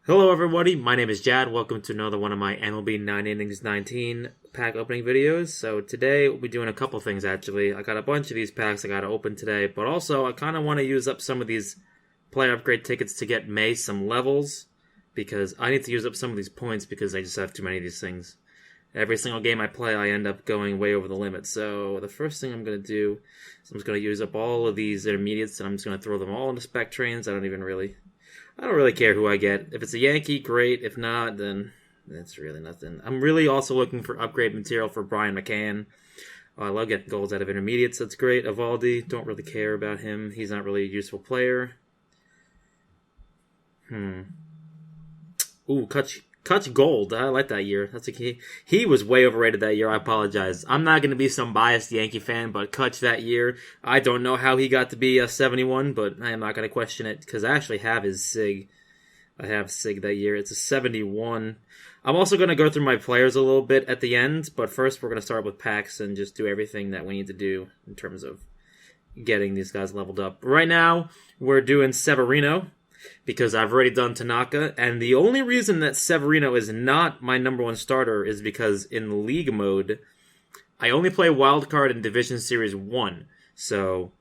Hello, everybody. My name is Jad. Welcome to another one of my MLB 9 Innings 19 pack opening videos. So today we'll be doing a couple things, actually. I got a bunch of these packs I got to open today, but also I kind of want to use up some of these player upgrade tickets to get May some levels, because I need to use up some of these points because I just have too many of these things. Every single game I play, I end up going way over the limit. So the first thing I'm going to do is I'm just going to use up all of these intermediates, and I'm just going to throw them all into spec trains. I don't really care who I get. If it's a Yankee, great. If not, then that's really nothing. I'm really also looking for upgrade material for Brian McCann. I love getting golds out of intermediates. That's great. Evaldi, don't really care about him. He's not really a useful player. Ooh, Kutch Gold. I like that year. That's a key. He was way overrated that year. I apologize. I'm not going to be some biased Yankee fan, but Kutch that year, I don't know how he got to be a 71, but I am not going to question it because I actually have his SIG. I have SIG that year. It's a 71. I'm also going to go through my players a little bit at the end, but first we're going to start with packs and just do everything that we need to do in terms of getting these guys leveled up. Right now, we're doing Severino, because I've already done Tanaka, and the only reason that Severino is not my number one starter is because in league mode, I only play wildcard in Division Series 1, so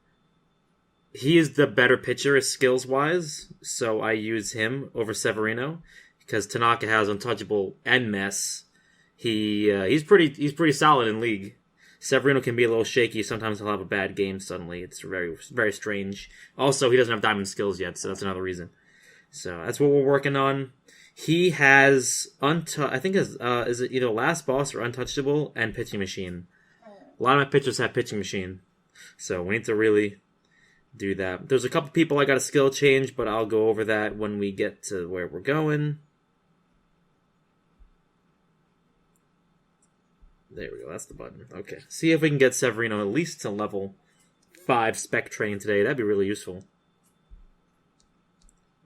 he is the better pitcher skills-wise, so I use him over Severino, because Tanaka has Untouchable and Mess. He's pretty solid in league. Severino can be a little shaky. Sometimes he'll have a bad game suddenly. It's very, very strange. Also, he doesn't have diamond skills yet, so that's another reason. So that's what we're working on. He has I think is it either Last Boss or Untouchable and Pitching Machine. A lot of my pitchers have Pitching Machine, so we need to really do that. There's a couple people I got a skill change, but I'll go over that when we get to where we're going. There we go, that's the button. Okay. See if we can get Severino at least to level 5 spec train today. That'd be really useful.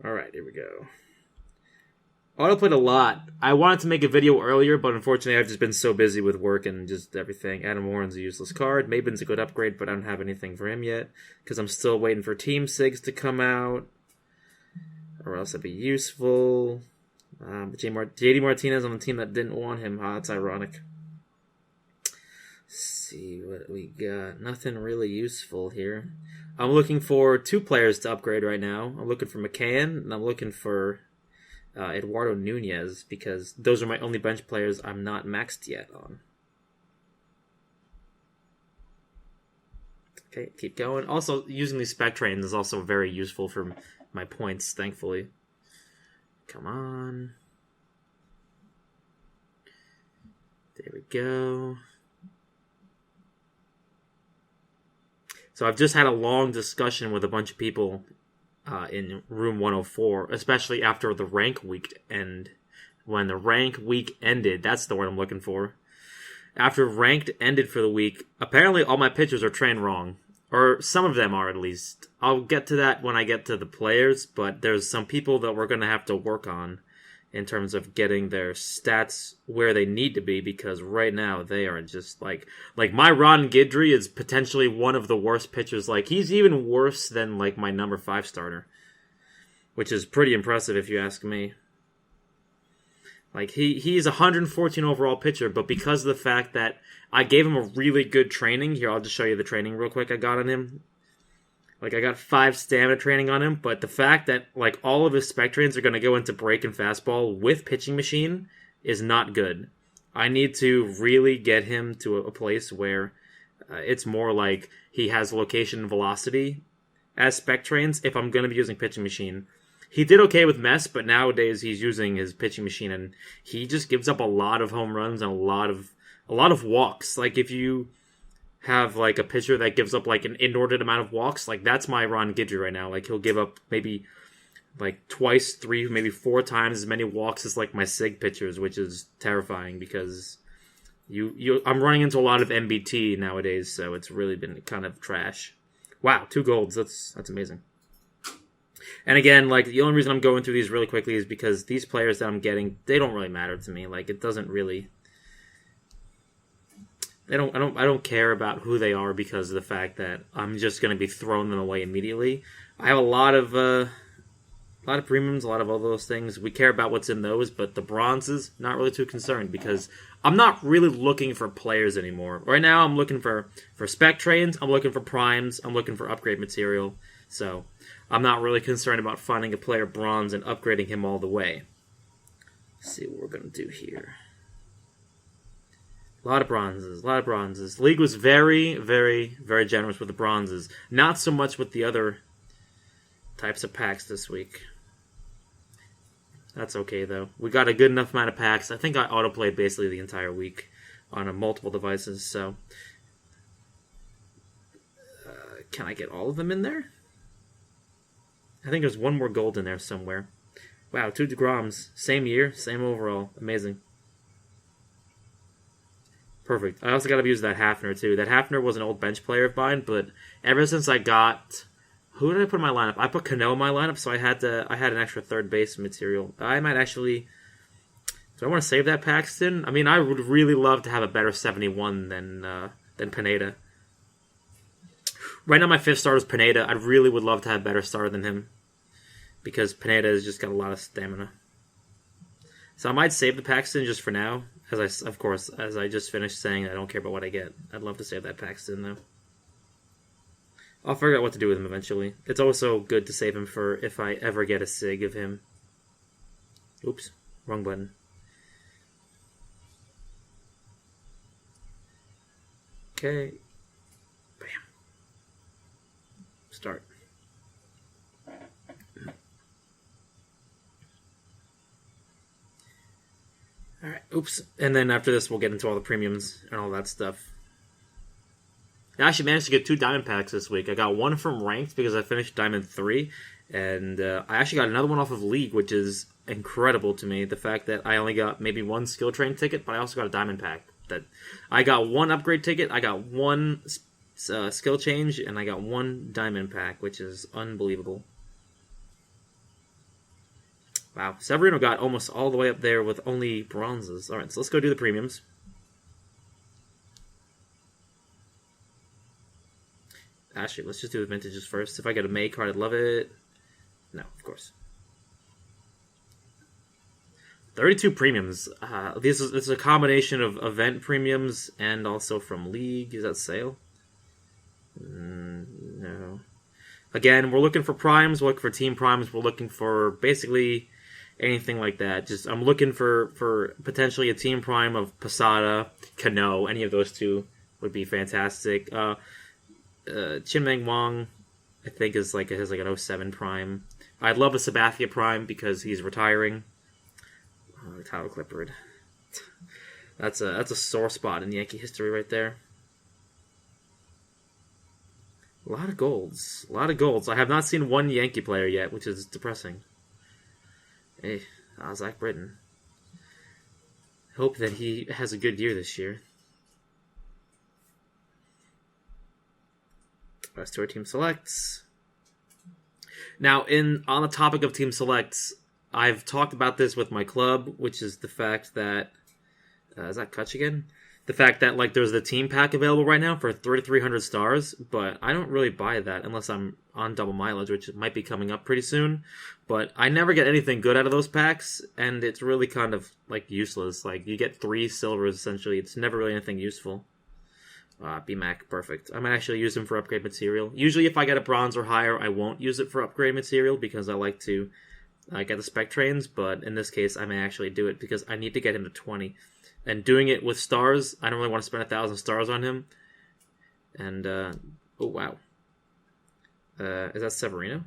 Alright, here we go. Autoplayed a lot. I wanted to make a video earlier, but unfortunately I've just been so busy with work and just everything. Adam Warren's a useless card. Maben's a good upgrade, but I don't have anything for him yet, because I'm still waiting for Team Sigs to come out, or else it'd be useful. JD Martinez on the team that didn't want him. That's ironic. See what we got. Nothing really useful here. I'm looking for 2 players to upgrade right now. I'm looking for McCann, and I'm looking for Eduardo Nunez, because those are my only bench players I'm not maxed yet on. Okay, keep going. Also, using these spec trains is also very useful for my points, thankfully. Come on. There we go. So I've just had a long discussion with a bunch of people in room 104, especially after the rank week end. When the rank week ended, that's the word I'm looking for. After ranked ended for the week, apparently all my pitchers are trained wrong. Or some of them are, at least. I'll get to that when I get to the players, but there's some people that we're going to have to work on in terms of getting their stats where they need to be, because right now they are just like my Ron Guidry is potentially one of the worst pitchers. Like, he's even worse than like my number 5 starter, which is pretty impressive if you ask me. Like, he's a 114 overall pitcher, but because of the fact that I gave him a really good training, here I'll just show you the training real quick I got on him. Like, I got 5 stamina training on him, but the fact that, like, all of his spec trains are going to go into break and fastball with Pitching Machine is not good. I need to really get him to a place where it's more like he has location and velocity as spec trains if I'm going to be using Pitching Machine. He did okay with Mess, but nowadays he's using his Pitching Machine, and he just gives up a lot of home runs and a lot of walks. Like, if you have like a pitcher that gives up like an inordinate amount of walks, like that's my Ron Guidry right now. Like, he'll give up maybe like twice, 3, maybe 4 times as many walks as like my SIG pitchers, which is terrifying because I'm running into a lot of MBT nowadays, so it's really been kind of trash. Wow, 2 golds. That's amazing. And again, like, the only reason I'm going through these really quickly is because these players that I'm getting, they don't really matter to me. Like, it doesn't really. I don't care about who they are because of the fact that I'm just going to be throwing them away immediately. I have a lot of A lot of premiums, a lot of all those things. We care about what's in those, but the bronzes, not really too concerned because I'm not really looking for players anymore. Right now, I'm looking for spec trains, I'm looking for primes, I'm looking for upgrade material. So I'm not really concerned about finding a player bronze and upgrading him all the way. Let's see what we're going to do here. A lot of bronzes, a lot of bronzes. League was very, very, very generous with the bronzes. Not so much with the other types of packs this week. That's okay, though. We got a good enough amount of packs. I think I autoplayed basically the entire week on multiple devices, so... can I get all of them in there? I think there's one more gold in there somewhere. Wow, 2 DeGroms. Same year, same overall. Amazing. Perfect. I also got to use that Hafner, too. That Hafner was an old bench player of mine, but ever since I got... Who did I put in my lineup? I put Cano in my lineup, so I had an extra third base material. I might actually... Do I want to save that Paxton? I mean, I would really love to have a better 71 than Pineda. Right now, my 5th starter is Pineda. I really would love to have a better starter than him. Because Pineda has just got a lot of stamina. So I might save the Paxton just for now. As I just finished saying, I don't care about what I get. I'd love to save that Paxton, though. I'll figure out what to do with him eventually. It's also good to save him for if I ever get a SIG of him. Oops, wrong button. Okay. Bam. Start. Alright, oops. And then after this, we'll get into all the premiums and all that stuff. I actually managed to get 2 diamond packs this week. I got one from Ranked because I finished Diamond 3, and I actually got another one off of League, which is incredible to me. The fact that I only got maybe 1 skill train ticket, but I also got a diamond pack. That I got 1 upgrade ticket, I got 1 skill change, and I got 1 diamond pack, which is unbelievable. Wow, Severino got almost all the way up there with only bronzes. Alright, so let's go do the premiums. Actually, let's just do the vintages first. If I get a May card, I'd love it. No, of course. 32 premiums. This is a combination of event premiums and also from League. Is that sale? No. Again, we're looking for primes. We're looking for team primes. We're looking for basically anything like that. Just I'm looking for potentially a team prime of Posada, Cano. Any of those 2 would be fantastic. Chin-Meng Wang, I think, has like an 07 prime. I'd love a Sabathia prime because he's retiring. Tyler Clippard. That's a sore spot in Yankee history right there. A lot of golds. I have not seen 1 Yankee player yet, which is depressing. Hey, Zach Britton. Hope that he has a good year this year. Rest to our team selects. Now, on the topic of team selects, I've talked about this with my club, which is the fact that is that Kutch again? The fact that like there's the team pack available right now for 3,300 stars, but I don't really buy that unless I'm on double mileage, which might be coming up pretty soon. But I never get anything good out of those packs, and it's really kind of like useless. Like you get 3 silvers essentially. It's never really anything useful. BMAC, perfect. I might actually use him for upgrade material. Usually if I get a bronze or higher, I won't use it for upgrade material because I like to get the spec trains, but in this case, I may actually do it because I need to get him to 20. And doing it with stars, I don't really want to spend 1,000 stars on him. And, oh wow. Is that Severino?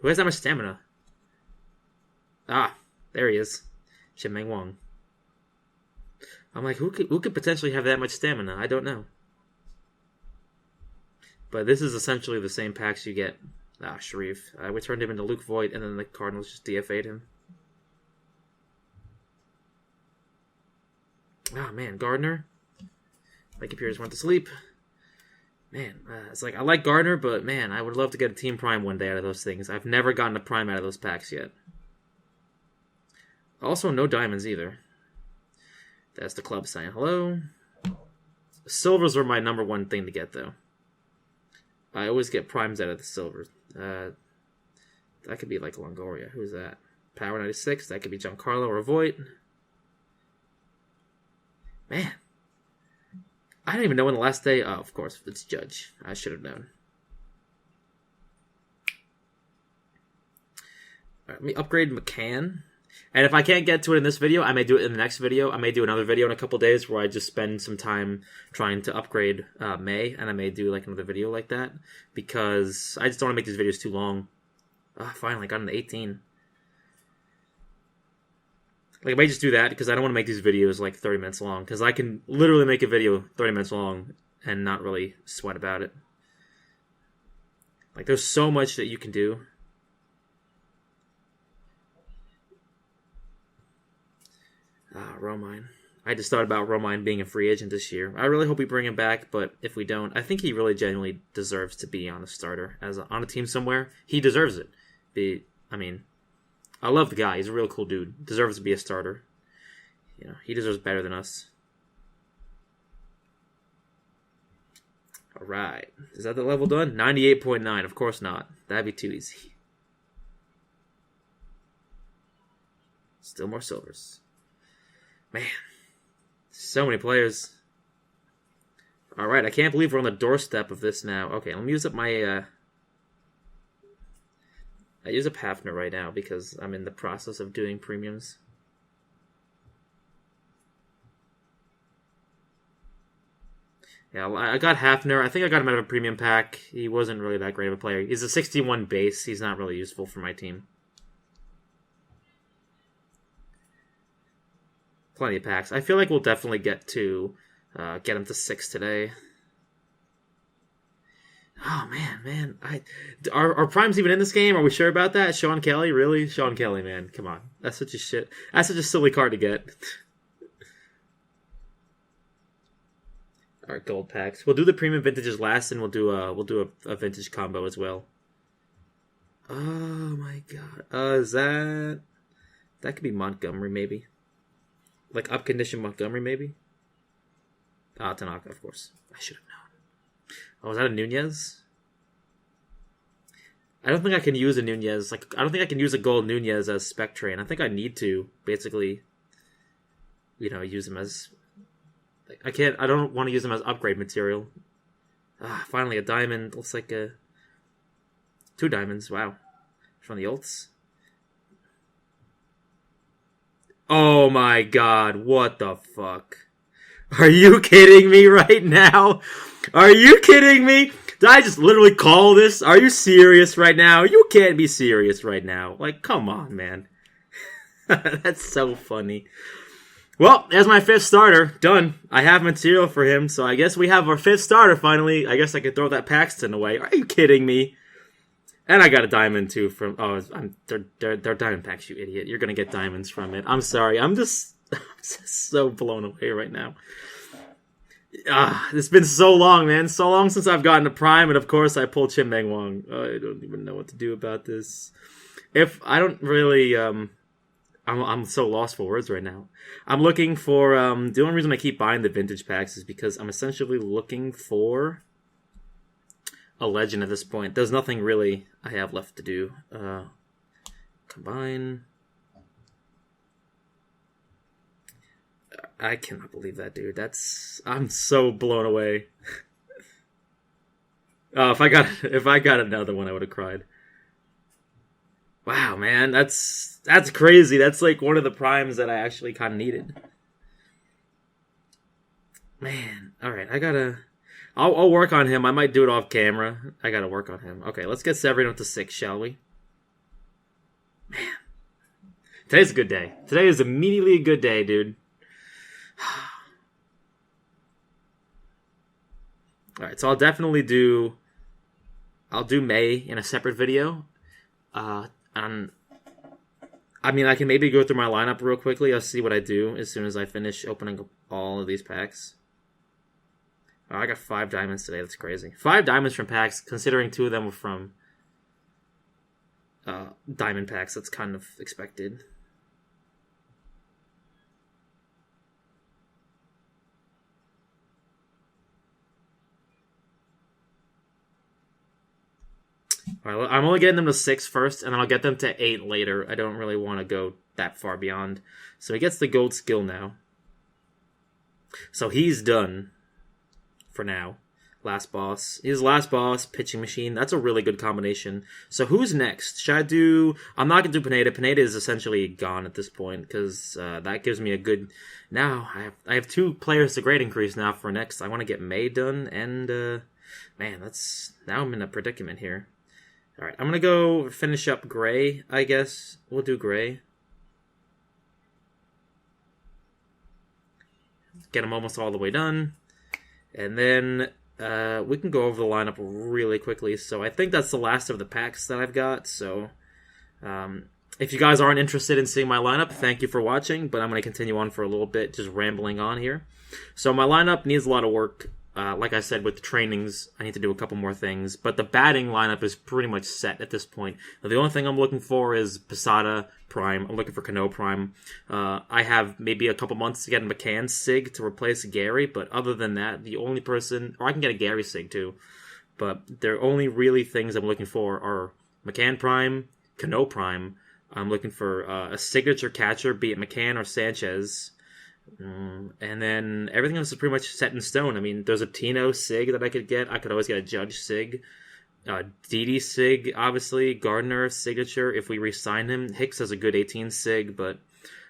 Who has that much stamina? Ah, there he is. Chin-Meng Wang. I'm like, who could potentially have that much stamina? I don't know. But this is essentially the same packs you get. Sharif. We turned him into Luke Voigt, and then the Cardinals just DFA'd him. Man, Gardner. My computers went to sleep. Man, it's like, I like Gardner, but man, I would love to get a Team Prime one day out of those things. I've never gotten a Prime out of those packs yet. Also, no diamonds either. That's the club saying hello. Silvers are my number 1 thing to get, though. I always get primes out of the silver. That could be like Longoria. Who's that? Power 96. That could be Giancarlo or Voigt. Man. I don't even know when the last day... Oh, of course. It's Judge. I should have known. All right, let me upgrade McCann. And if I can't get to it in this video, I may do it in the next video. I may do another video in a couple days where I just spend some time trying to upgrade May. And I may do like another video like that. Because I just don't want to make these videos too long. Finally, got an 18. Like, I may just do that because I don't want to make these videos like 30 minutes long. Because I can literally make a video 30 minutes long and not really sweat about it. Like, there's so much that you can do. Romine. I just thought about Romine being a free agent this year. I really hope we bring him back, but if we don't, I think he really genuinely deserves to be on a starter. On a team somewhere. He deserves it. I love the guy. He's a real cool dude. Deserves to be a starter. You know, he deserves better than us. All right. Is that the level done? 98.9. Of course not. That'd be too easy. Still more silvers. Man. So many players. All right. I can't believe we're on the doorstep of this now. Okay, let me use up my... I use up Hafner right now because I'm in the process of doing premiums. Yeah, I got Hafner. I think I got him out of a premium pack. He wasn't really that great of a player. He's a 61 base. He's not really useful for my team. Plenty of packs. I feel like we'll definitely get him to 6 today. Oh, man. Are primes even in this game? Are we sure about that? Sean Kelly? Really? Sean Kelly, man. Come on. That's such a silly card to get. Alright, gold packs. We'll do the premium vintages last, and we'll do a vintage combo as well. Oh my god. Is that could be Montgomery, maybe. Like up condition Montgomery, maybe? Tanaka, of course. I should have known. Oh, is that a Nunez? I don't think I can use a Nunez. I don't think I can use a gold Nunez as spec train. I think I need to basically, use him as. I can't. I don't want to use him as upgrade material. Finally a diamond. Looks like 2 diamonds. Wow, from the ults. Oh my god! What the fuck? Are you kidding me right now? Are you kidding me? Did I just literally call this? Are you serious right now? You can't be serious right now. Like, come on, man. That's so funny. Well, there's my 5th starter. Done. I have material for him, so I guess we have our 5th starter finally. I guess I could throw that Paxton away. Are you kidding me? And I got a diamond, too, from... Oh, they're diamond packs, you idiot. You're gonna get diamonds from it. I'm sorry. I'm just so blown away right now. It's been so long, man. So long since I've gotten a prime, and of course I pulled Chimbang Wong. I don't even know what to do about this. If I don't really, I'm so lost for words right now. I'm looking for, the only reason I keep buying the vintage packs is because I'm essentially looking for a legend at this point. There's nothing really I have left to do. Combine. I cannot believe that, dude. I'm so blown away. If I got another one, I would have cried. Wow, man, that's crazy. That's like one of the primes that I actually kind of needed. Man, all right, I'll work on him. I might do it off camera. I gotta work on him. Okay, let's get Severino to 6, shall we? Man, today's a good day. Today is immediately a good day, dude. Alright, so I'll do May in a separate video. I can maybe go through my lineup real quickly. I'll see what I do as soon as I finish opening all of these packs. Oh, I got 5 diamonds today. That's crazy. 5 diamonds from packs, considering 2 of them were from diamond packs. That's kind of expected. I'm only getting them to 6 first, and then I'll get them to 8 later. I don't really want to go that far beyond. So he gets the gold skill now. So he's done for now. Last boss. He's last boss, pitching machine. That's a really good combination. So who's next? Should I do... I'm not going to do Pineda. Pineda is essentially gone at this point, because that gives me a good... Now, I have 2 players to grade increase now for next. I want to get May done, and... man, that's... Now I'm in a predicament here. Alright, I'm going to go finish up Gray, I guess. We'll do Gray. Get him almost all the way done. And then... we can go over the lineup really quickly. So I think that's the last of the packs that I've got. So if you guys aren't interested in seeing my lineup, thank you for watching. But I'm going to continue on for a little bit, just rambling on here. So my lineup needs a lot of work. Like I said, with the trainings, I need to do a couple more things. But the batting lineup is pretty much set at this point. Now, the only thing I'm looking for is Posada Prime. I'm looking for Cano Prime. I have maybe a couple months to get a McCann Sig to replace Gary. But other than that, the only person... Or I can get a Gary Sig too. But the only really things I'm looking for are McCann Prime, Cano Prime. I'm looking for a signature catcher, be it McCann or Sanchez. And then everything else is pretty much set in stone. I mean, there's a Tino Sig that I could get. I could always get a Judge Sig. Didi Sig, obviously. Gardner signature if we re-sign him. Hicks has a good 18 Sig, but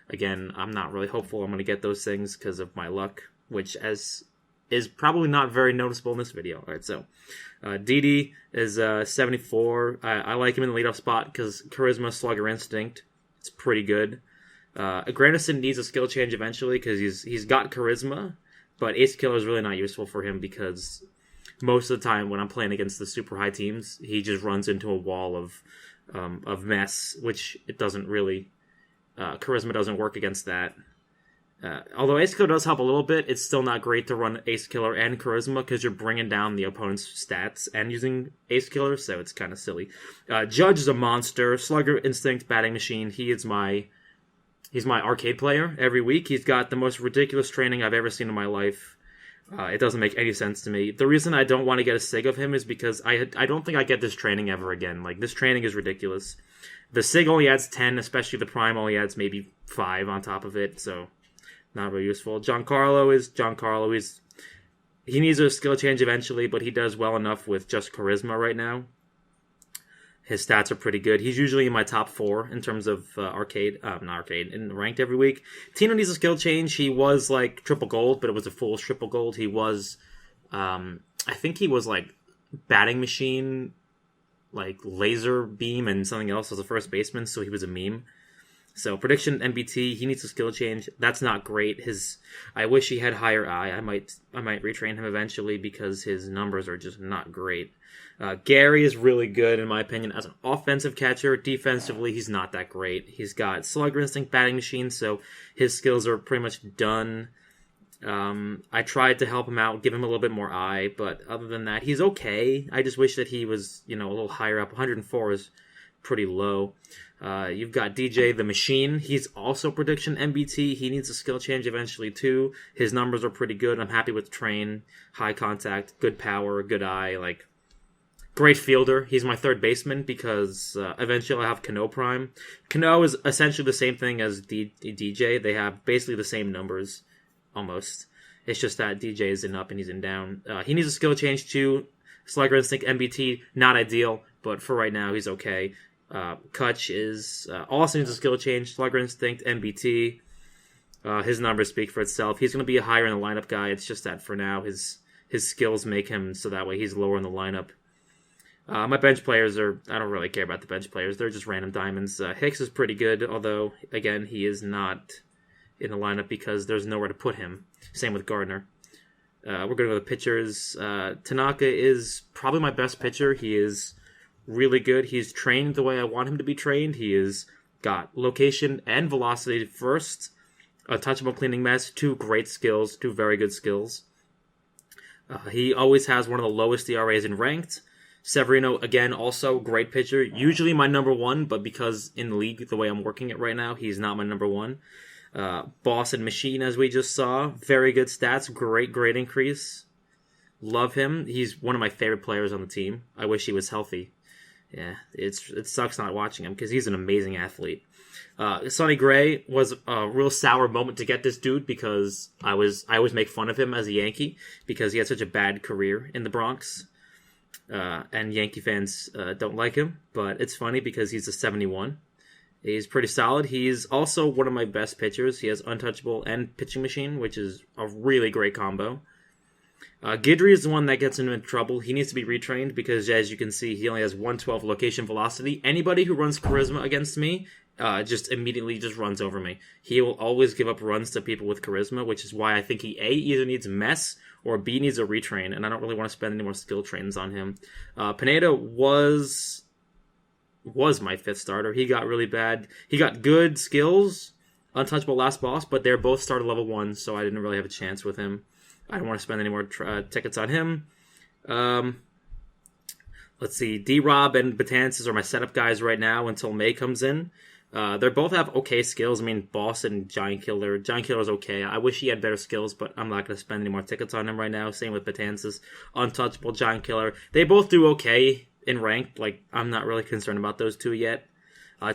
again, I'm not really hopeful I'm going to get those things because of my luck, which is probably not very noticeable in this video. Alright, so Didi is 74. I like him in the leadoff spot because Charisma, Slugger, Instinct. It's pretty good. Granderson needs a skill change eventually because he's got charisma, but Ace Killer is really not useful for him because most of the time when I'm playing against the super high teams, he just runs into a wall of mess, which it doesn't really... charisma doesn't work against that. Although Ace Killer does help a little bit, it's still not great to run Ace Killer and charisma because you're bringing down the opponent's stats and using Ace Killer, so it's kind of silly. Judge is a monster. Slugger, Instinct, Batting Machine. He's my arcade player every week. He's got the most ridiculous training I've ever seen in my life. It doesn't make any sense to me. The reason I don't want to get a Sig of him is because I don't think I get this training ever again. Like, this training is ridiculous. The Sig only adds 10, especially the Prime only adds maybe 5 on top of it, so not very useful. Giancarlo. He needs a skill change eventually, but he does well enough with just charisma right now. His stats are pretty good. He's usually in my top 4 in terms of in ranked every week. Tino needs a skill change. He was like triple gold, but it was a full triple gold. He was, I think he was like batting machine, like laser beam and something else as a first baseman, so he was a meme. So prediction MBT, he needs a skill change. That's not great. I wish he had higher eye. I might retrain him eventually because his numbers are just not great. Gary is really good in my opinion as an offensive catcher. Defensively, he's not that great. He's got Slugger Instinct, Batting Machine, so his skills are pretty much done. I tried to help him out, give him a little bit more eye, but other than that, he's okay. I just wish that he was, a little higher up. 104 is pretty low. You've got DJ the Machine. He's also prediction MBT. He needs a skill change eventually too. His numbers are pretty good. I'm happy with train, high contact, good power, good eye, like great fielder. He's my third baseman because eventually I'll have Cano Prime. Cano is essentially the same thing as DJ. They have basically the same numbers, almost. It's just that DJ is in up and he's in down. He needs a skill change too. Slugger Instinct MBT, not ideal, but for right now he's okay. Kutch is also needs a skill change. Slugger Instinct, MBT. His numbers speak for itself. He's going to be a higher in the lineup guy. It's just that for now, his skills make him so that way he's lower in the lineup. My bench players I don't really care about the bench players. They're just random diamonds. Hicks is pretty good, although, again, he is not in the lineup because there's nowhere to put him. Same with Gardner. We're going to go with pitchers. Tanaka is probably my best pitcher. He is really good. He's trained the way I want him to be trained. He has got location and velocity first. A touchable cleaning mess. 2 great skills. 2 very good skills. He always has one of the lowest ERAs in ranked. Severino, again, also great pitcher. Usually my number 1, but because in the league, the way I'm working it right now, he's not my number 1. Boss and Machine, as we just saw. Very good stats. Great increase. Love him. He's one of my favorite players on the team. I wish he was healthy. Yeah, it sucks not watching him because he's an amazing athlete. Sonny Gray was a real sour moment to get this dude because I always make fun of him as a Yankee because he had such a bad career in the Bronx, and Yankee fans don't like him. But it's funny because he's a 71. He's pretty solid. He's also one of my best pitchers. He has untouchable and pitching machine, which is a really great combo. Guidry is the one that gets him into trouble. He needs to be retrained because, as you can see, he only has 112 location velocity. Anybody who runs charisma against me just immediately just runs over me. He will always give up runs to people with charisma, which is why I think he A, either needs mess or B, needs a retrain, and I don't really want to spend any more skill trains on him. Pineda was my fifth starter. He got really bad. He got good skills, untouchable last boss, but they're both started level 1, so I didn't really have a chance with him. I don't want to spend any more tickets on him. Let's see. D-Rob and Betances are my setup guys right now until May comes in. They both have okay skills. I mean, Boss and Giant Killer. Giant Killer's okay. I wish he had better skills, but I'm not going to spend any more tickets on him right now. Same with Betances. Untouchable, Giant Killer. They both do okay in ranked. Like, I'm not really concerned about those two yet.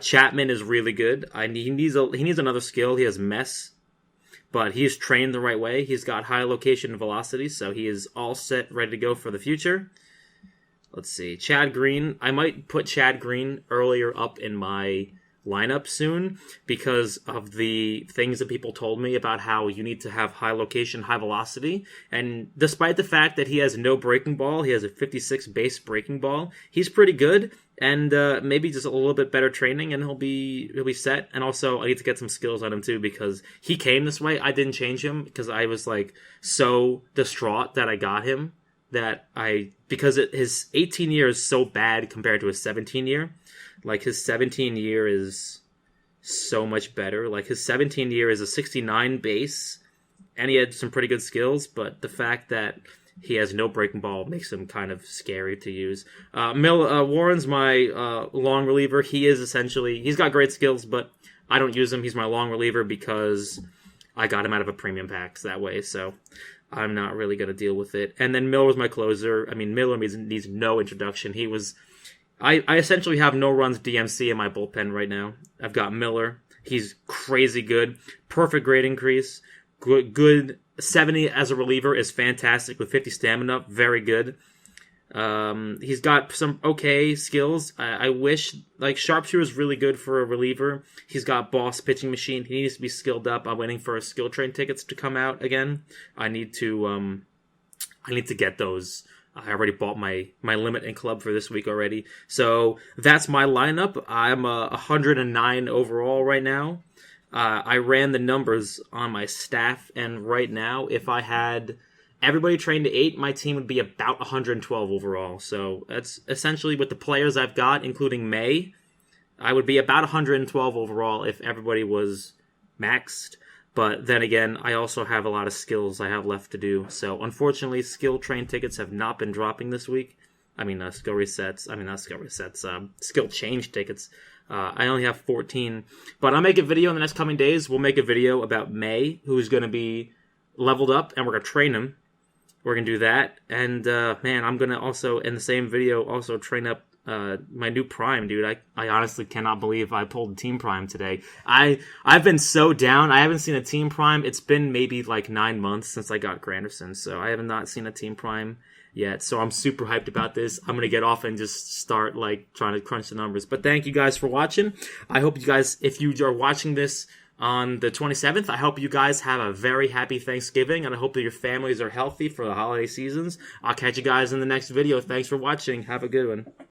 Chapman is really good. He needs another skill. He has Mess. But he's trained the right way. He's got high location and velocity, so he is all set, ready to go for the future. Let's see. Chad Green. I might put Chad Green earlier up in my lineup soon because of the things that people told me about how you need to have high location, high velocity. And despite the fact that he has no breaking ball, he has a 56 base breaking ball. He's pretty good. And maybe just a little bit better training, and he'll be set. And also, I need to get some skills on him too because he came this way. I didn't change him because I was like so distraught that I got him because his 18 year is so bad compared to his 17 year. Like his 17 year is so much better. Like his 17 year is a 69 base, and he had some pretty good skills. But the fact that he has no breaking ball makes him kind of scary to use. Warren's my long reliever. He's got great skills, but I don't use him. He's my long reliever because I got him out of a premium packs that way, so I'm not really going to deal with it. And then Miller's my closer. I mean, Miller needs no introduction. I essentially have no runs DMC in my bullpen right now. I've got Miller. He's crazy good. Perfect grade increase. Good 70 as a reliever is fantastic with 50 stamina. Very good. He's got some okay skills. I wish, like, Sharpshooter is really good for a reliever. He's got Boss pitching machine. He needs to be skilled up. I'm waiting for skill train tickets to come out again. I need to get those. I already bought my limit in club for this week already. So that's my lineup. I'm 109 overall right now. I ran the numbers on my staff, and right now, if I had everybody trained to 8, my team would be about 112 overall. So that's essentially with the players I've got, including May, I would be about 112 overall if everybody was maxed. But then again, I also have a lot of skills I have left to do. So unfortunately, skill train tickets have not been dropping this week. Skill change tickets. I only have 14. But I'll make a video in the next coming days. We'll make a video about May, who's going to be leveled up, and we're going to train him. We're going to do that. And, I'm going to also, in the same video, also train up my new Prime, dude. I honestly cannot believe I pulled Team Prime today. I've been so down. I haven't seen a Team Prime. It's been maybe like 9 months since I got Granderson, so I have not seen a Team Prime yet. So I'm super hyped about this. I'm going to get off and just start like trying to crunch the numbers. But thank you guys for watching. I hope you guys, if you are watching this on the 27th, I hope you guys have a very happy Thanksgiving, and I hope that your families are healthy for the holiday seasons. I'll catch you guys in the next video. Thanks for watching. Have a good one.